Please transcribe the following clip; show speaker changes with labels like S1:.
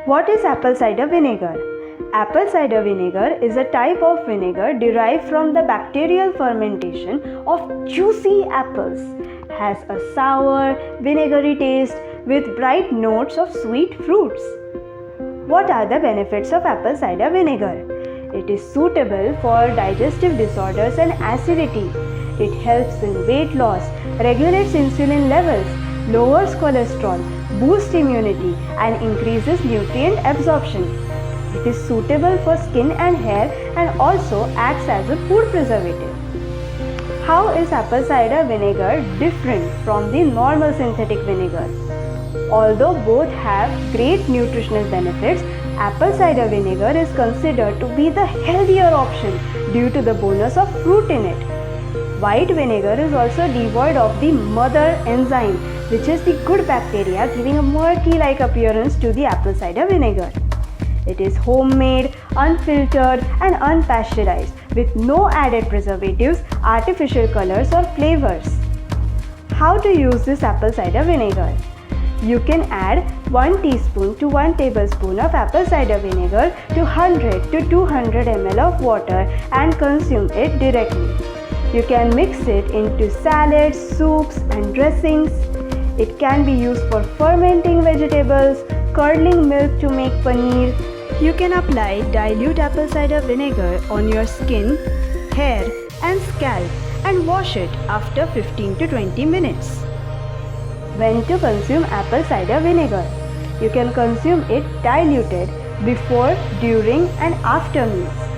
S1: What is apple cider vinegar? Apple cider vinegar is a type of vinegar derived from the bacterial fermentation of juicy apples. Has a sour, vinegary taste with bright notes of sweet fruits. What are the benefits of apple cider vinegar? It is suitable for digestive disorders and acidity. It helps in weight loss, regulates insulin levels, lowers cholesterol, boosts immunity and increases nutrient absorption. It is suitable for skin and hair and also acts as a food preservative. How is apple cider vinegar different from the normal synthetic vinegar? Although both have great nutritional benefits, apple cider vinegar is considered to be the healthier option due to the bonus of fruit in it. White vinegar is also devoid of the mother enzyme, which is the good bacteria giving a murky-like appearance to the apple cider vinegar. It is homemade, unfiltered and unpasteurized with no added preservatives, artificial colors or flavors. How to use this apple cider vinegar? You can add 1 teaspoon to 1 tablespoon of apple cider vinegar to 100 to 200 ml of water and consume it directly. You can mix it into salads, soups and dressings. It can be used for fermenting vegetables, curdling milk to make paneer. You can apply dilute apple cider vinegar on your skin, hair and scalp and wash it after 15 to 20 minutes. When to consume apple cider vinegar? You can consume it diluted before, during and after meals.